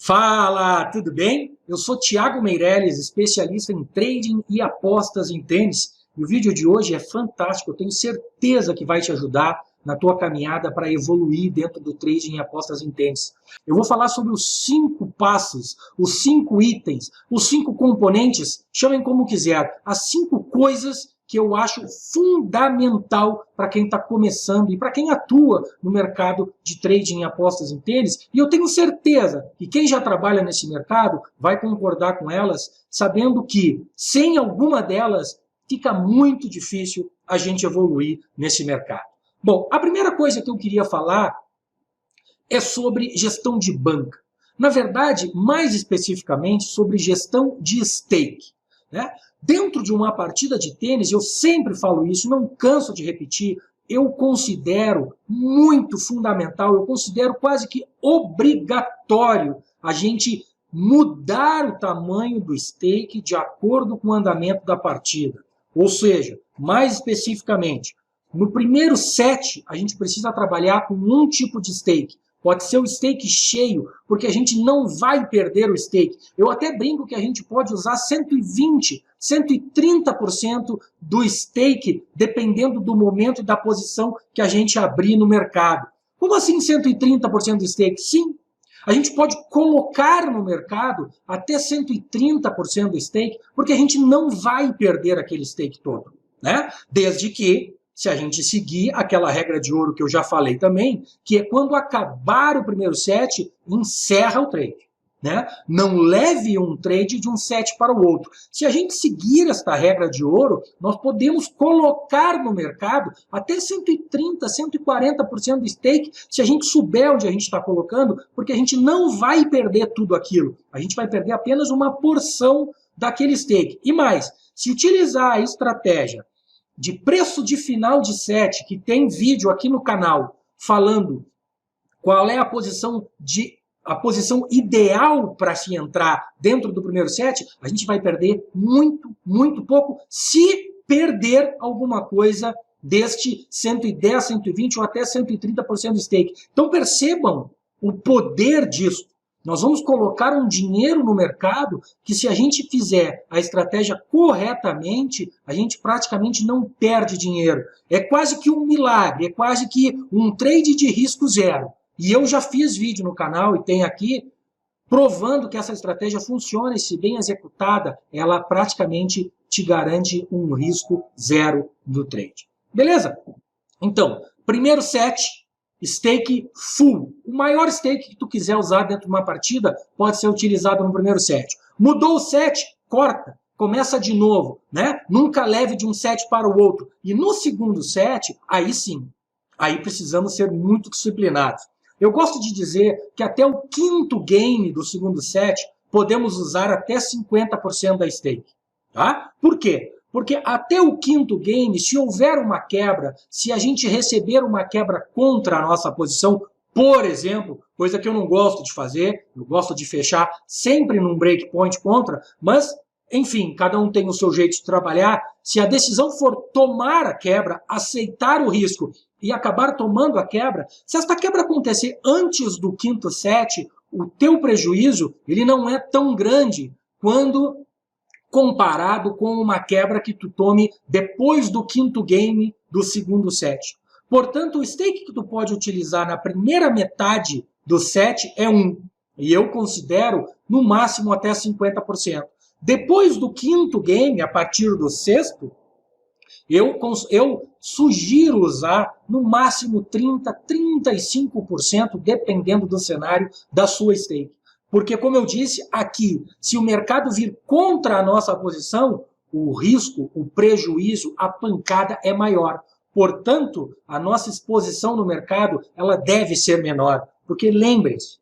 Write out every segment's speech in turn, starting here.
Fala, tudo bem? Eu sou Thiago Meirelles, especialista em trading e apostas em tênis. E o vídeo de hoje é fantástico, eu tenho certeza que vai te ajudar na tua caminhada para evoluir dentro do trading e apostas em tênis. Eu vou falar sobre os 5 passos, os 5 itens, os 5 componentes, chamem como quiser, as 5 coisas que eu acho fundamental para quem está começando e para quem atua no mercado de trading e apostas em tênis. E eu tenho certeza que quem já trabalha nesse mercado vai concordar com elas, sabendo que sem alguma delas fica muito difícil a gente evoluir nesse mercado. Bom, a primeira coisa que eu queria falar é sobre gestão de banca. Na verdade, mais especificamente sobre gestão de stake, né? Dentro de uma partida de tênis, eu sempre falo isso, não canso de repetir, eu considero muito fundamental, eu considero quase que obrigatório a gente mudar o tamanho do stake de acordo com o andamento da partida. Ou seja, mais especificamente, no primeiro set, a gente precisa trabalhar com um tipo de stake. Pode ser o stake cheio, porque a gente não vai perder o stake. Eu até brinco que a gente pode usar 120%, 130% do stake, dependendo do momento e da posição que a gente abrir no mercado. Como assim 130% do stake? Sim, a gente pode colocar no mercado até 130% do stake, porque a gente não vai perder aquele stake todo, né? Desde que se a gente seguir aquela regra de ouro que eu já falei também, que é quando acabar o primeiro set, encerra o trade, né? Não leve um trade de um set para o outro. Se a gente seguir esta regra de ouro, nós podemos colocar no mercado até 130%, 140% do stake, se a gente souber onde a gente está colocando, porque a gente não vai perder tudo aquilo. A gente vai perder apenas uma porção daquele stake. E mais, se utilizar a estratégia de preço de final de set, que tem vídeo aqui no canal falando qual é a posição ideal para se entrar dentro do primeiro set, a gente vai perder muito, muito pouco, se perder alguma coisa deste 110, 120 ou até 130% de stake. Então percebam o poder disso. Nós vamos colocar um dinheiro no mercado que, se a gente fizer a estratégia corretamente, a gente praticamente não perde dinheiro. É quase que um milagre, é quase que um trade de risco zero. E eu já fiz vídeo no canal e tem aqui provando que essa estratégia funciona e, se bem executada, ela praticamente te garante um risco zero do trade. Beleza? Então, primeiro set, stake full. O maior stake que tu quiser usar dentro de uma partida pode ser utilizado no primeiro set. Mudou o set, corta, começa de novo, né? Nunca leve de um set para o outro. E no segundo set, aí sim, aí precisamos ser muito disciplinados. Eu gosto de dizer que até o quinto game do segundo set podemos usar até 50% da stake, tá? Por quê? Porque até o quinto game, se houver uma quebra, se a gente receber uma quebra contra a nossa posição, por exemplo, coisa que eu não gosto de fazer, eu gosto de fechar sempre num breakpoint contra, mas, enfim, cada um tem o seu jeito de trabalhar. Se a decisão for tomar a quebra, aceitar o risco e acabar tomando a quebra, se esta quebra acontecer antes do quinto set, o teu prejuízo ele não é tão grande quando comparado com uma quebra que tu tome depois do quinto game do segundo set. Portanto, o stake que tu pode utilizar na primeira metade do set é 1. E eu considero no máximo até 50%. Depois do quinto game, a partir do sexto, eu sugiro usar no máximo 30%, 35%, dependendo do cenário da sua stake. Porque, como eu disse aqui, se o mercado vir contra a nossa posição, o risco, o prejuízo, a pancada é maior. Portanto, a nossa exposição no mercado ela deve ser menor. Porque lembre-se,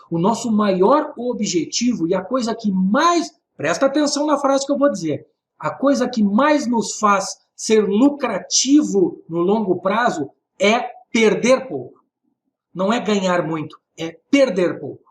o nosso maior objetivo e a coisa que mais... Presta atenção na frase que eu vou dizer. A coisa que mais nos faz ser lucrativo no longo prazo é perder pouco. Não é ganhar muito, é perder pouco.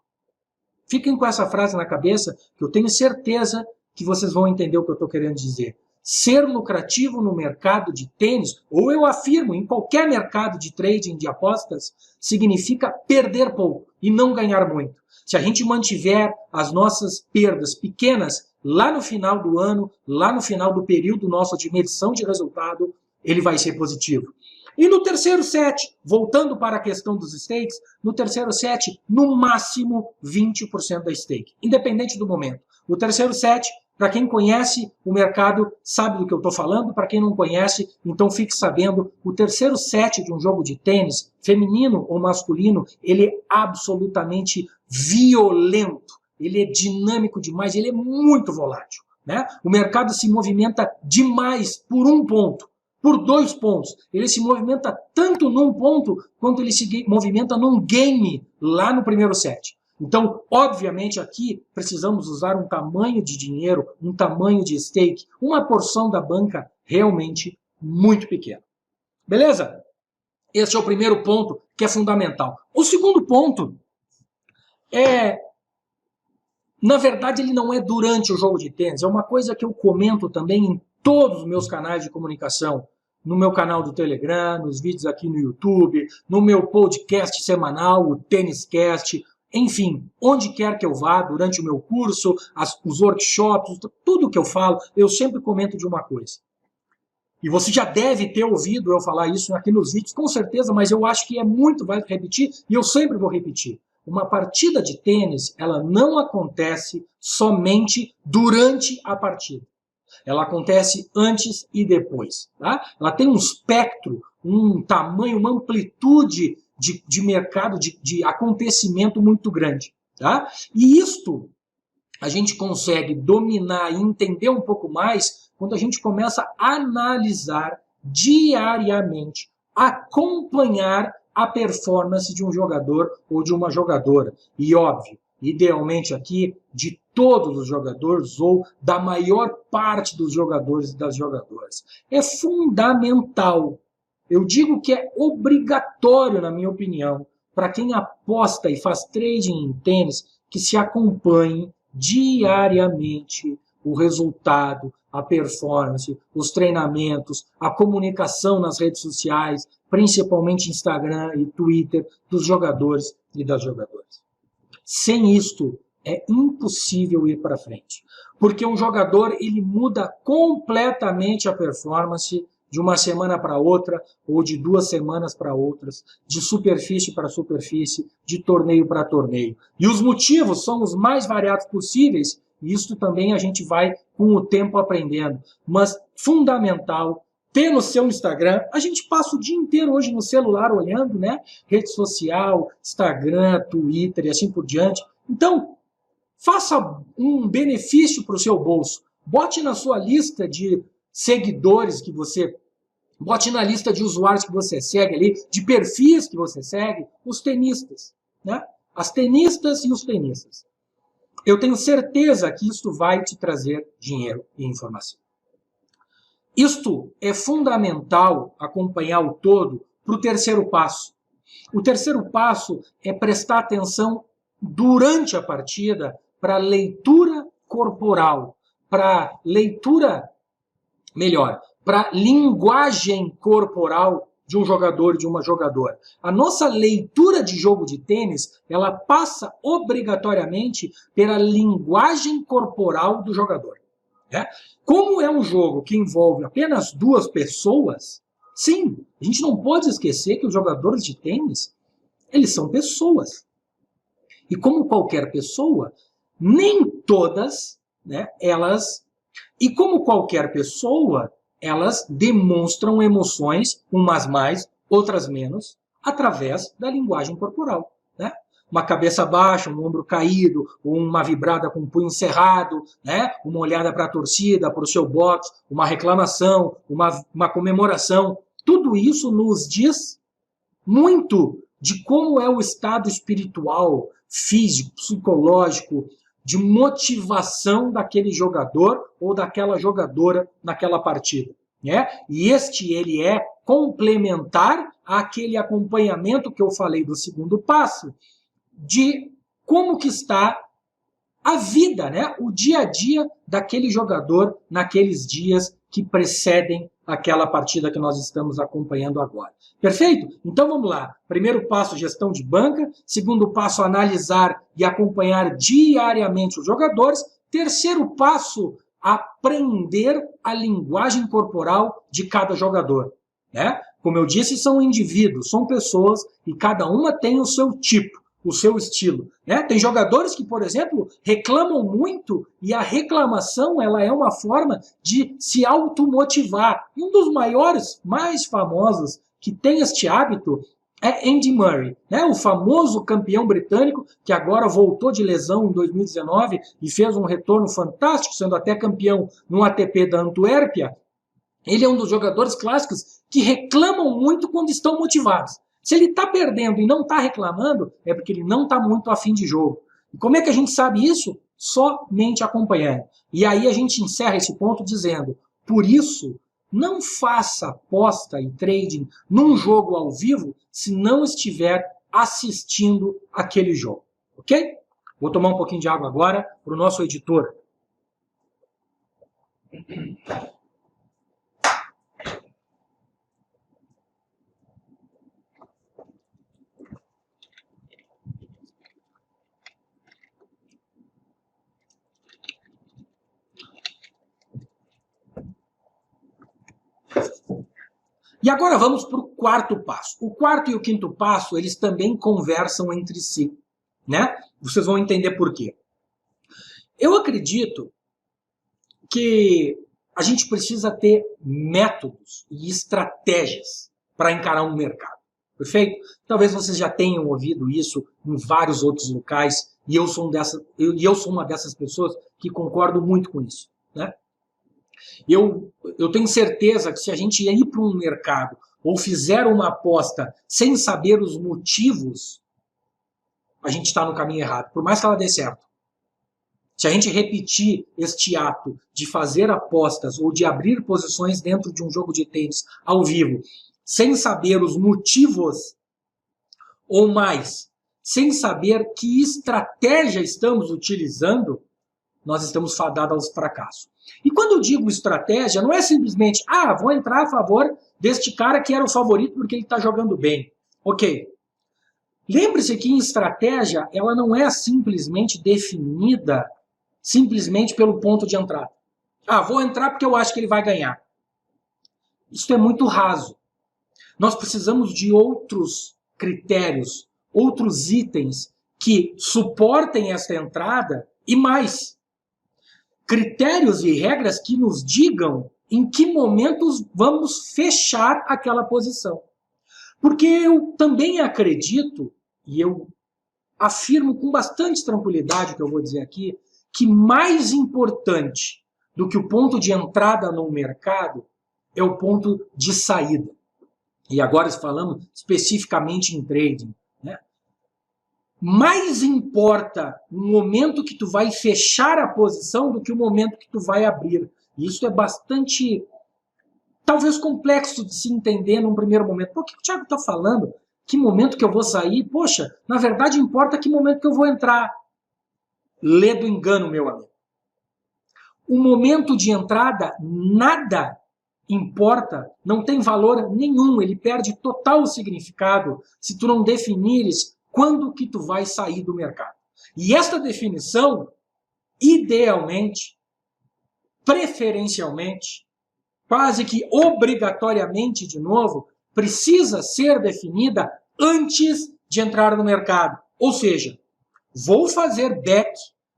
Fiquem com essa frase na cabeça, que eu tenho certeza que vocês vão entender o que eu estou querendo dizer. Ser lucrativo no mercado de tênis, ou eu afirmo, em qualquer mercado de trading, de apostas, significa perder pouco. e não ganhar muito. Se a gente mantiver as nossas perdas pequenas, lá no final do ano, lá no final do período nosso de medição de resultado, ele vai ser positivo. E no terceiro set, voltando para a questão dos stakes, no terceiro set, no máximo 20% da stake, independente do momento. O terceiro set, para quem conhece o mercado, sabe do que eu estou falando. Para quem não conhece, então fique sabendo, o terceiro set de um jogo de tênis, feminino ou masculino, ele é absolutamente violento. Ele é dinâmico demais, ele é muito volátil, né? O mercado se movimenta demais por um ponto, por 2 pontos. Ele se movimenta tanto num ponto quanto ele se movimenta num game lá no primeiro set. Então, obviamente, aqui precisamos usar um tamanho de dinheiro, um tamanho de stake, uma porção da banca realmente muito pequena. Beleza? Esse é o primeiro ponto que é fundamental. O segundo ponto é, na verdade, ele não é durante o jogo de tênis, é uma coisa que eu comento também em todos os meus canais de comunicação, no meu canal do Telegram, nos vídeos aqui no YouTube, no meu podcast semanal, o TênisCast, enfim, onde quer que eu vá, durante o meu curso, os workshops, tudo que eu falo, eu sempre comento de uma coisa. E você já deve ter ouvido eu falar isso aqui nos vídeos, com certeza, mas eu acho que é muito válido repetir, e eu sempre vou repetir. Uma partida de tênis, ela não acontece somente durante a partida. Ela acontece antes e depois. Tá? Ela tem um espectro, um tamanho, uma amplitude de mercado, de acontecimento muito grande. Tá? E isto a gente consegue dominar e entender um pouco mais quando a gente começa a analisar diariamente, acompanhar a performance de um jogador ou de uma jogadora. E óbvio, idealmente aqui, de todos os jogadores ou da maior parte dos jogadores e das jogadoras. É fundamental. Eu digo que é obrigatório, na minha opinião, para quem aposta e faz trading em tênis, que se acompanhe diariamente o resultado, a performance, os treinamentos, a comunicação nas redes sociais, principalmente Instagram e Twitter, dos jogadores e das jogadoras. Sem isto, é impossível ir para frente. Porque um jogador, ele muda completamente a performance de uma semana para outra, ou de 2 semanas para outras, de superfície para superfície, de torneio para torneio. E os motivos são os mais variados possíveis, e isso também a gente vai, com o tempo, aprendendo. Mas, fundamental, ter no seu Instagram, a gente passa o dia inteiro hoje no celular olhando, né? Rede social, Instagram, Twitter e assim por diante. Então, faça um benefício para o seu bolso. Bote na sua lista de seguidores que você... Bote na lista de usuários que você segue ali, de perfis que você segue, os tenistas, né? As tenistas e os tenistas. Eu tenho certeza que isto vai te trazer dinheiro e informação. Isto é fundamental acompanhar o todo para o terceiro passo. O terceiro passo é prestar atenção durante a partida para leitura corporal, para leitura, melhor, para linguagem corporal de um jogador e de uma jogadora. A nossa leitura de jogo de tênis, ela passa obrigatoriamente pela linguagem corporal do jogador. Né? Como é um jogo que envolve apenas 2 pessoas, sim, a gente não pode esquecer que os jogadores de tênis, eles são pessoas. E como qualquer pessoa, nem todas, né, elas... E como qualquer pessoa, elas demonstram emoções, umas mais, outras menos, através da linguagem corporal. Né? Uma cabeça baixa, um ombro caído, uma vibrada com o punho cerrado, né? Uma olhada para a torcida, para o seu box, uma reclamação, uma comemoração. Tudo isso nos diz muito de como é o estado espiritual, físico, psicológico, de motivação daquele jogador ou daquela jogadora naquela partida. Né? E ele é complementar àquele acompanhamento que eu falei do segundo passo, de como que está a vida, né? O dia a dia daquele jogador naqueles dias que precedem aquela partida que nós estamos acompanhando agora. Perfeito? Então vamos lá. Primeiro passo, gestão de banca. Segundo passo, analisar e acompanhar diariamente os jogadores. Terceiro passo, aprender a linguagem corporal de cada jogador. Né? Como eu disse, são indivíduos, são pessoas e cada uma tem o seu tipo, o seu estilo. Né? Tem jogadores que, por exemplo, reclamam muito e a reclamação ela é uma forma de se automotivar. E um dos maiores, mais famosos que tem este hábito é Andy Murray, né? O famoso campeão britânico que agora voltou de lesão em 2019 e fez um retorno fantástico, sendo até campeão no ATP da Antuérpia. Ele é um dos jogadores clássicos que reclamam muito quando estão motivados. Se ele está perdendo e não está reclamando, é porque ele não está muito afim de jogo. E como é que a gente sabe isso? Somente acompanhando. E aí a gente encerra esse ponto dizendo, por isso, não faça aposta e trading num jogo ao vivo se não estiver assistindo aquele jogo. Ok? Vou tomar um pouquinho de água agora para o nosso editor. E agora vamos para o quarto passo. O quarto e o quinto passo, eles também conversam entre si, né? Vocês vão entender por quê. Eu acredito que a gente precisa ter métodos e estratégias para encarar um mercado, perfeito? Talvez vocês já tenham ouvido isso em vários outros locais e eu sou uma dessas pessoas que concordo muito com isso, né? Eu tenho certeza que se a gente ir para um mercado ou fizer uma aposta sem saber os motivos, a gente está no caminho errado, por mais que ela dê certo. Se a gente repetir este ato de fazer apostas ou de abrir posições dentro de um jogo de tênis ao vivo, sem saber os motivos, ou mais, sem saber que estratégia estamos utilizando, nós estamos fadados ao fracasso. E quando eu digo estratégia, não é simplesmente, vou entrar a favor deste cara que era o favorito porque ele está jogando bem. Ok. Lembre-se que em estratégia, ela não é simplesmente definida simplesmente pelo ponto de entrada. Vou entrar porque eu acho que ele vai ganhar. Isso é muito raso. Nós precisamos de outros critérios, outros itens que suportem essa entrada e mais. Critérios e regras que nos digam em que momentos vamos fechar aquela posição. Porque eu também acredito, e eu afirmo com bastante tranquilidade o que eu vou dizer aqui, que mais importante do que o ponto de entrada no mercado é o ponto de saída. E agora falamos especificamente em trading. Né? Mais importa o momento que tu vai fechar a posição do que o momento que tu vai abrir. E isso é bastante, talvez, complexo de se entender num primeiro momento. Por que o Thiago está falando? Que momento que eu vou sair? Poxa, na verdade importa que momento que eu vou entrar. Lê do engano, meu amigo. O momento de entrada, nada importa, não tem valor nenhum, ele perde total o significado se tu não definires quando que tu vai sair do mercado. E esta definição, idealmente, preferencialmente, quase que obrigatoriamente, de novo, precisa ser definida antes de entrar no mercado. Ou seja, vou fazer bet,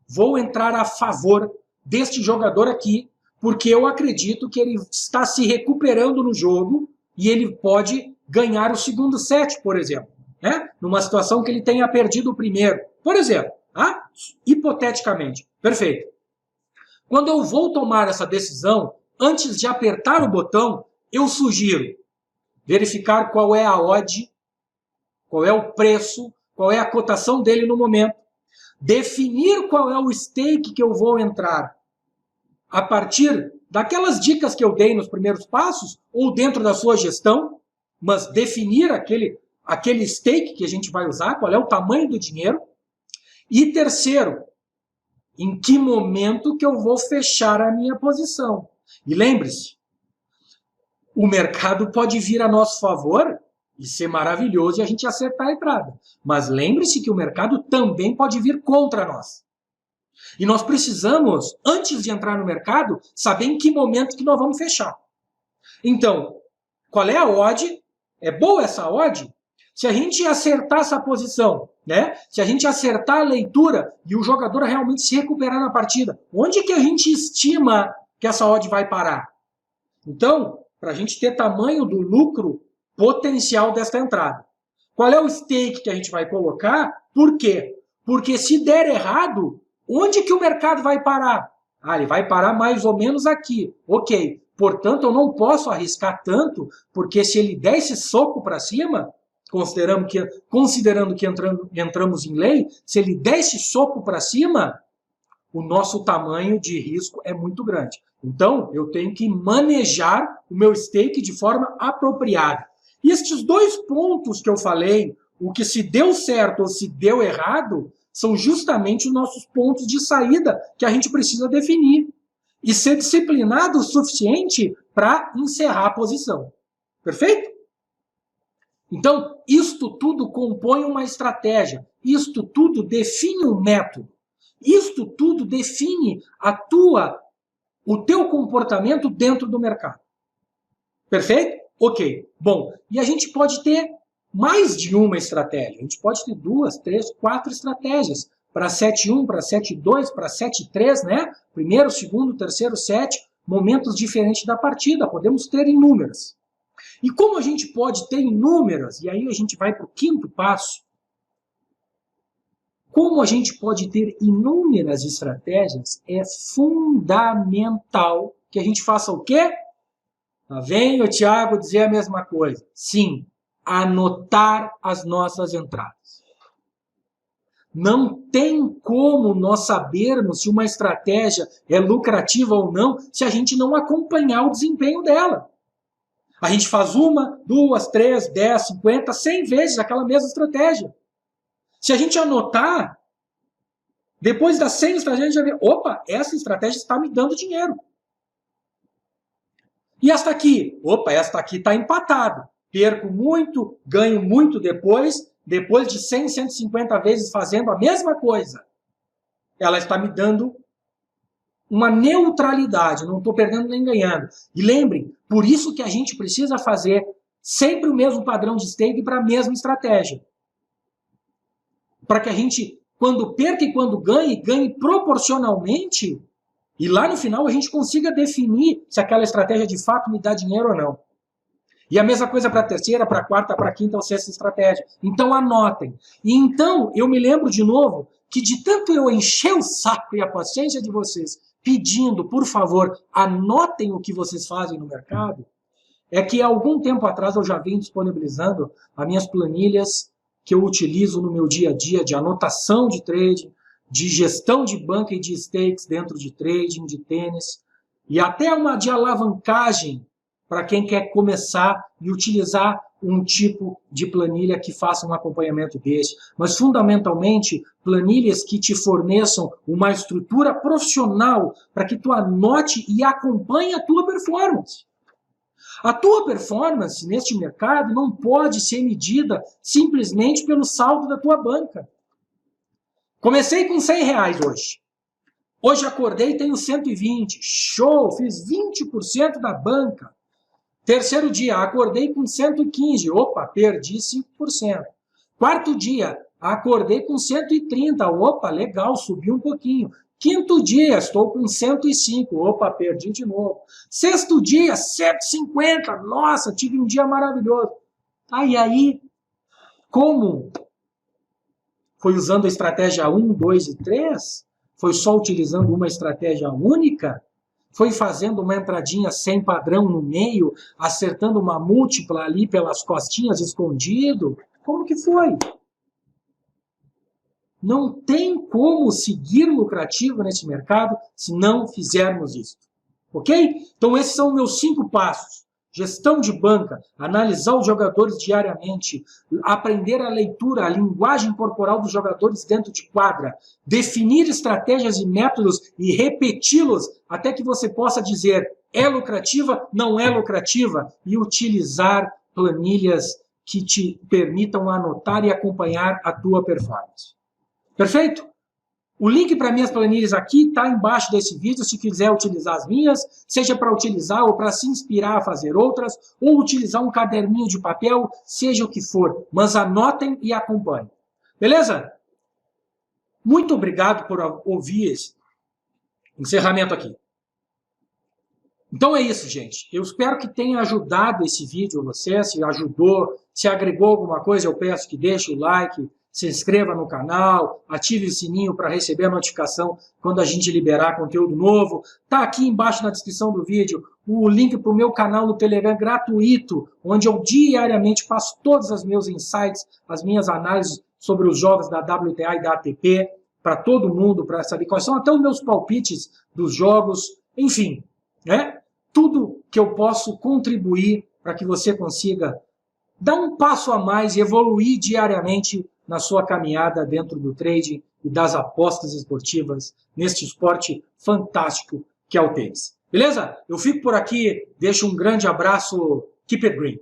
vou entrar a favor deste jogador aqui, porque eu acredito que ele está se recuperando no jogo e ele pode ganhar o segundo set, por exemplo. Né? Numa situação que ele tenha perdido o primeiro. Por exemplo, hipoteticamente. Perfeito. Quando eu vou tomar essa decisão, antes de apertar o botão, eu sugiro verificar qual é a odd, qual é o preço, qual é a cotação dele no momento, definir qual é o stake que eu vou entrar a partir daquelas dicas que eu dei nos primeiros passos ou dentro da sua gestão, mas definir aquele stake que a gente vai usar, qual é o tamanho do dinheiro. E terceiro, em que momento que eu vou fechar a minha posição. E lembre-se, O mercado pode vir a nosso favor e ser maravilhoso e a gente acertar a entrada. Mas lembre-se que o mercado também pode vir contra nós. E nós precisamos, antes de entrar no mercado, saber em que momento que nós vamos fechar. Então, qual é a odd? É boa essa odd? Se a gente acertar essa posição, né? Se a gente acertar a leitura e o jogador realmente se recuperar na partida, onde que a gente estima que essa odd vai parar? Então, para a gente ter tamanho do lucro potencial desta entrada. Qual é o stake que a gente vai colocar? Por quê? Porque se der errado, onde que o mercado vai parar? Ah, ele vai parar mais ou menos aqui. Ok. Portanto, eu não posso arriscar tanto, porque se ele der esse soco para cima, considerando que entramos em lei, se ele der esse soco para cima, o nosso tamanho de risco é muito grande. Então, eu tenho que manejar o meu stake de forma apropriada. E estes dois pontos que eu falei, o que se deu certo ou se deu errado, são justamente os nossos pontos de saída que a gente precisa definir. E ser disciplinado o suficiente para encerrar a posição. Perfeito? Então, isto tudo compõe uma estratégia. Isto tudo define um método. Isto tudo define o teu comportamento dentro do mercado. Perfeito? Ok. Bom, e a gente pode ter mais de uma estratégia. A gente pode ter 2, 3, 4 estratégias. Para 7.1, para 7.2, para 7.3, né? Primeiro, segundo, terceiro, set, momentos diferentes da partida. Podemos ter inúmeras. E como a gente pode ter inúmeras, e aí a gente vai para o quinto passo, como a gente pode ter inúmeras estratégias, é fundamental que a gente faça o quê? Lá vem o Thiago dizer a mesma coisa. Sim, anotar as nossas entradas. Não tem como nós sabermos se uma estratégia é lucrativa ou não se a gente não acompanhar o desempenho dela. A gente faz 1, 2, 3, 10, 50, 100 vezes aquela mesma estratégia. Se a gente anotar, depois das 100 estratégias, a gente vai ver, opa, essa estratégia está me dando dinheiro. E esta aqui? Opa, esta aqui está empatada. Perco muito, ganho muito depois de 100, 150 vezes fazendo a mesma coisa. Ela está me dando uma neutralidade, não estou perdendo nem ganhando. E lembrem, por isso que a gente precisa fazer sempre o mesmo padrão de stake para a mesma estratégia. Para que a gente, quando perca e quando ganhe, ganhe proporcionalmente, e lá no final a gente consiga definir se aquela estratégia de fato me dá dinheiro ou não. E a mesma coisa para a terceira, para a quarta, para a quinta ou sexta estratégia. Então anotem. E então eu me lembro de novo que de tanto eu encher o saco e a paciência de vocês pedindo, por favor, anotem o que vocês fazem no mercado, é que há algum tempo atrás eu já venho disponibilizando as minhas planilhas que eu utilizo no meu dia a dia de anotação de trading, de gestão de banca e de stakes dentro de trading, de tênis, e até uma de alavancagem para quem quer começar e utilizar um tipo de planilha que faça um acompanhamento desse. Mas, fundamentalmente, planilhas que te forneçam uma estrutura profissional para que tu anote e acompanhe a tua performance. A tua performance neste mercado não pode ser medida simplesmente pelo saldo da tua banca. Comecei com R$100 hoje. Hoje acordei e tenho 120. Show! Fiz 20% da banca. Terceiro dia, acordei com 115. Opa, perdi 5%. Quarto dia, acordei com 130. Opa, legal, subi um pouquinho. Quinto dia, estou com 105. Opa, perdi de novo. Sexto dia, 150. Nossa, tive um dia maravilhoso. E aí, como foi usando a estratégia 1, 2 e 3? Foi só utilizando uma estratégia única? Foi fazendo uma entradinha sem padrão no meio, acertando uma múltipla ali pelas costinhas escondido? Como que foi? Não tem como seguir lucrativo nesse mercado se não fizermos isso. Ok? Então esses são meus 5 passos. gestão de banca, analisar os jogadores diariamente, aprender a leitura, a linguagem corporal dos jogadores dentro de quadra, definir estratégias e métodos e repeti-los até que você possa dizer é lucrativa, não é lucrativa, e utilizar planilhas que te permitam anotar e acompanhar a tua performance. Perfeito? O link para minhas planilhas aqui está embaixo desse vídeo, se quiser utilizar as minhas, seja para utilizar ou para se inspirar a fazer outras, ou utilizar um caderninho de papel, seja o que for, mas anotem e acompanhem. Beleza? Muito obrigado por ouvir esse encerramento aqui. Então é isso, gente. Eu espero que tenha ajudado esse vídeo a você, se ajudou, se agregou alguma coisa, eu peço que deixe o like, se inscreva no canal, ative o sininho para receber a notificação quando a gente liberar conteúdo novo. Tá aqui embaixo na descrição do vídeo o link para o meu canal no Telegram gratuito, onde eu diariamente passo todos os meus insights, as minhas análises sobre os jogos da WTA e da ATP, para todo mundo, para saber quais são até os meus palpites dos jogos, enfim, né? Tudo que eu posso contribuir para que você consiga dar um passo a mais e evoluir diariamente na sua caminhada dentro do trading e das apostas esportivas neste esporte fantástico que é o tênis. Beleza? Eu fico por aqui, deixo um grande abraço, keep it green.